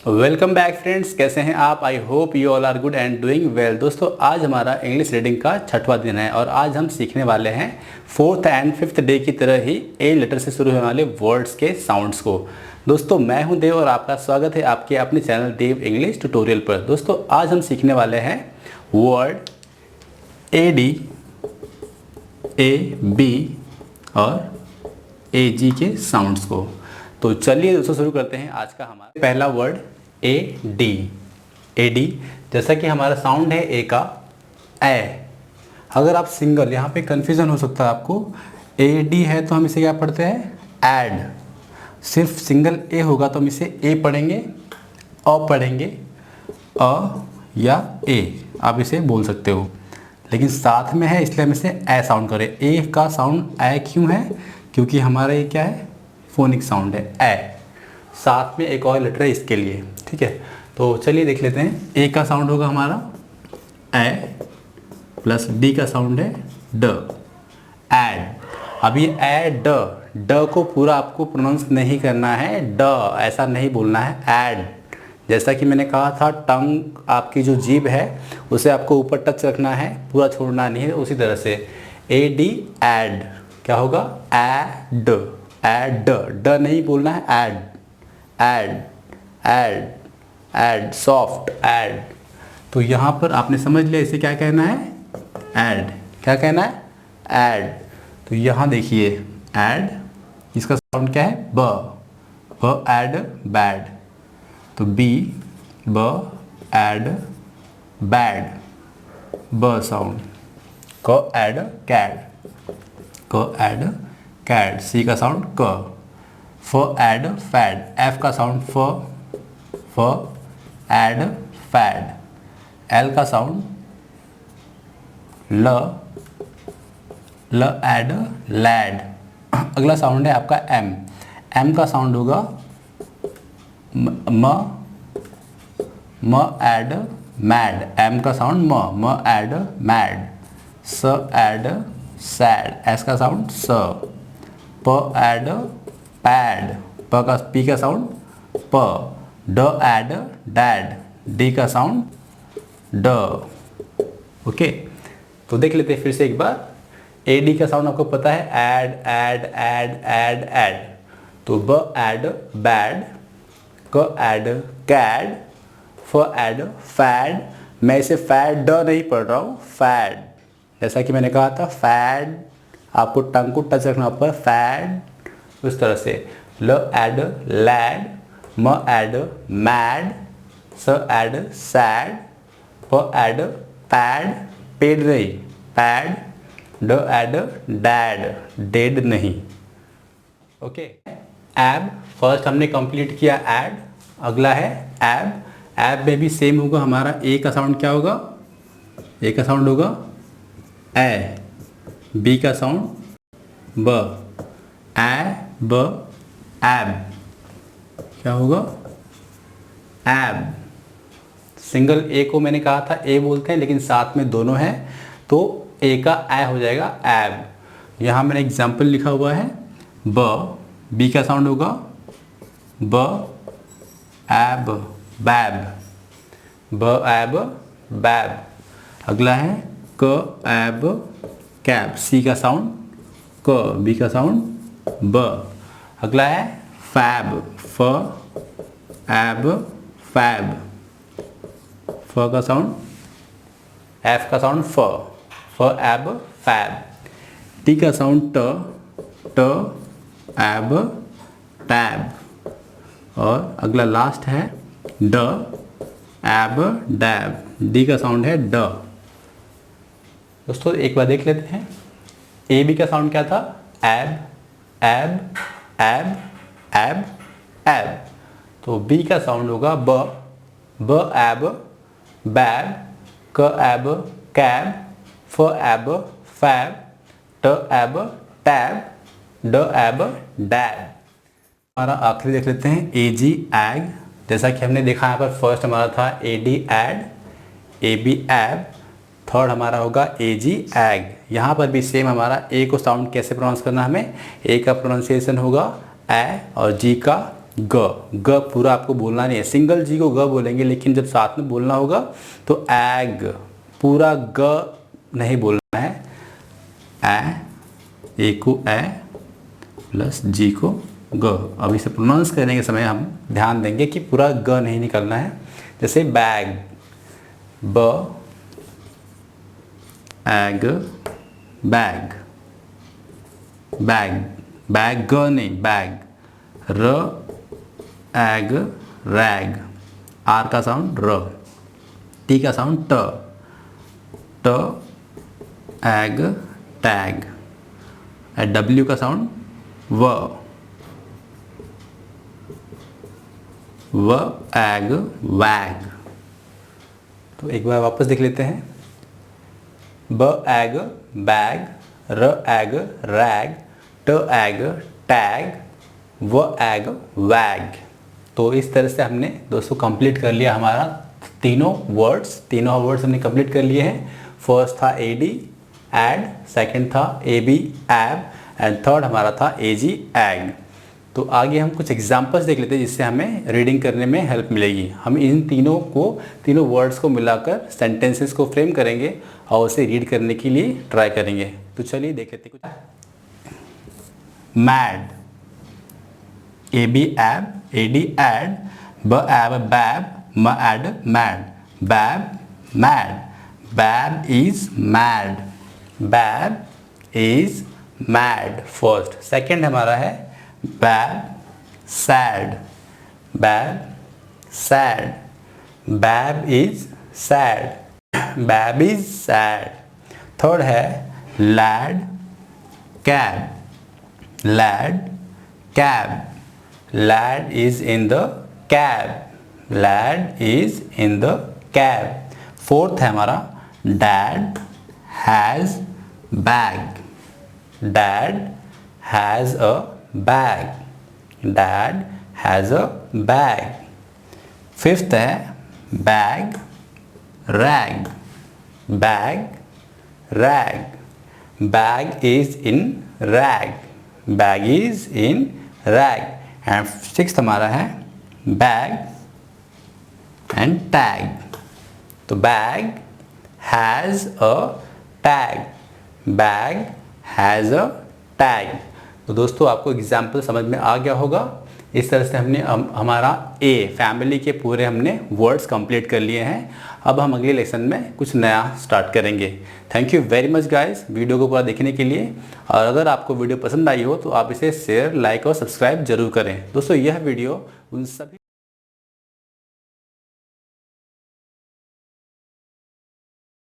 Welcome back friends, कैसे हैं आप। I hope you all are good and doing well. दोस्तों, आज हमारा इंग्लिश रीडिंग का 6वां दिन है और आज हम सीखने वाले हैं 4th एंड 5th डे की तरह ही ए लेटर से शुरू होने वाले वर्ड्स के साउंड्स को। दोस्तों, मैं हूं देव और आपका स्वागत है आपके अपने चैनल देव इंग्लिश ट्यूटोरियल पर। दोस्तों, आज हम सीखने वाले हैं वर्ड AD, AB और AG के साउंड्स को। तो चलिए दोस्तों शुरू करते हैं आज का हमारा पहला वर्ड AD। AD जैसा कि हमारा साउंड है ए का ए। अगर आप सिंगल, यहाँ पे कन्फ्यूज़न हो सकता है आपको, AD है तो हम इसे क्या पढ़ते हैं ऐड। सिर्फ सिंगल ए होगा तो हम इसे ए पढ़ेंगे, अ पढ़ेंगे, अ या ए आप इसे बोल सकते हो। लेकिन साथ में है इसलिए हम इसे ए साउंड करें। ए का साउंड ए क्यों है? क्योंकि हमारा ये क्या है, फोनिक साउंड है ए। साथ में एक और लेटर है इसके लिए, ठीक है। तो चलिए देख लेते हैं। ए का साउंड होगा हमारा ए प्लस डी का साउंड है ड, एड। अब ये ए ड को पूरा आपको प्रोनाउंस नहीं करना है, ड ऐसा नहीं बोलना है, एड। जैसा कि मैंने कहा था, टंग आपकी जो जीभ है उसे आपको ऊपर टच रखना है, पूरा छोड़ना नहीं है। उसी तरह से AD एड क्या होगा, एड, एड, ड नहीं बोलना है, ad, ad, ad, ad, soft ad. तो यहाँ पर आपने समझ लिया इसे क्या कहना है, एड। क्या कहना है, एड। तो यहाँ देखिए एड, इसका साउंड क्या है ब एड बैड। तो बी ब एड बैड, ब साउंड। क एड कैड, क एड कैड। सी का साउंड क। फ एड फैड, एफ का साउंड फ एड फैड। एल का साउंड ल एड लैड। अगला साउंड है आपका एम। एम का साउंड होगा म एड मैड। एम का साउंड म एड मैड। स एड सैड, एस का साउंड स। प एड पैड, पी का साउंड प। ड एड डैड, डी का साउंड ड। ओके, तो देख लेते हैं फिर से एक बार। AD का साउंड आपको पता है, ad ad ad ad ad. तो ब एड बैड, क एड कैड, फ एड फैड। मैं इसे फैड ड नहीं पढ़ रहा हूँ, फैड। जैसा कि मैंने कहा था फैड, आपको टंग को टच रखना ऊपर, फैड। उस तरह से ल एड लैड, म एड मैड, स एड सैड, प एड पैड, पेड नहीं पैड, ड एड डैड, डेड नहीं। ओके, एब फर्स्ट हमने कंप्लीट किया एड। अगला है एब। एब में भी सेम होगा हमारा। ए का साउंड क्या होगा, ए का साउंड होगा ए। बी का साउंड ब, ए ब एब। क्या होगा, एब। सिंगल ए को मैंने कहा था ए बोलते हैं, लेकिन साथ में दोनों हैं तो ए का ए हो जाएगा एब। यहाँ मैंने एग्जाम्पल लिखा हुआ है ब। बी का साउंड होगा ब एब बैब, ब एब बैब। अगला है क एब कैब। सी का साउंड क, बी का साउंड ब। अगला है फैब, फ एब फैब, फ का साउंड, एफ का साउंड फ एब फैब। टी का साउंड ट एब टैब। और अगला लास्ट है ड एब डैब। डी का साउंड है ड। दोस्तों एक बार देख लेते हैं। ए बी का साउंड क्या था, एब एब एब एब एब। तो बी का साउंड होगा ब एब बैब, क एब कैब, फ एब फैब, ट एब टैब, ड एब डैब। हमारा आखिरी देख लेते हैं AG एग। जैसा कि हमने देखा यहाँ पर फर्स्ट हमारा था AD एड, AB एब, थर्ड हमारा होगा AG एग। यहाँ पर भी सेम हमारा ए को साउंड कैसे प्रोनाउंस करना, हमें ए का प्रोनाउंसिएशन होगा ए और जी का ग पूरा आपको बोलना नहीं है, सिंगल जी को ग बोलेंगे, लेकिन जब साथ में बोलना होगा तो एग, पूरा ग नहीं बोलना है, ए को ए प्लस जी को ग। अब इसे प्रोनाउंस करने के समय हम ध्यान देंगे कि पूरा ग नहीं निकलना है। जैसे बैग, ब एग बैग, बैग, बैग ग नहीं बैग, र एग रैग, आर का साउंड र, टी का साउंड ट, ट एग टैग, डब्ल्यू का साउंड व एग वैग। तो एक बार वापस देख लेते हैं, ब एग बैग, र एग रैग, ट एग टैग, व एग वैग। तो इस तरह से हमने दोस्तों कंप्लीट कर लिया हमारा तीनों वर्ड्स हमने कंप्लीट कर लिए हैं। फर्स्ट था एडी एड, सेकंड था एबी एब, एंड थर्ड हमारा था एजी एग। तो आगे हम कुछ एग्जांपल्स देख लेते हैं जिससे हमें रीडिंग करने में हेल्प मिलेगी। हम इन तीनों वर्ड्स को मिलाकर सेंटेंसेस को फ्रेम करेंगे और उसे रीड करने के लिए ट्राई करेंगे। तो चलिए देख लेते हैं कुछ। मैड, ए बी एब, ए डी एड, ब एब बैब, म ad mad, bab mad, bab is mad, bab is mad first. Second हमारा है bab sad, bab sad, bab is sad, bab is sad. Third है lad cab, lad cab, lad is in the cab, lad is in the cab. Fourth है हमारा dad has bag, dad has a bag, dad has a bag. Fifth है bag rag, bag rag, bag is in rag, bag is in rag. And sixth हमारा है bag and tag. तो bag has a tag, bag has a tag. तो दोस्तों आपको example समझ में आ गया होगा। इस तरह से हमने हमारा ए फैमिली के पूरे हमने वर्ड्स कंप्लीट कर लिए हैं। अब हम अगले लेसन में कुछ नया स्टार्ट करेंगे। Thank you very much guys video को पूरा देखने के लिए। और अगर आपको वीडियो पसंद आई हो तो आप इसे शेयर, लाइक और सब्सक्राइब जरूर करें। दोस्तों यह वीडियो उन सभी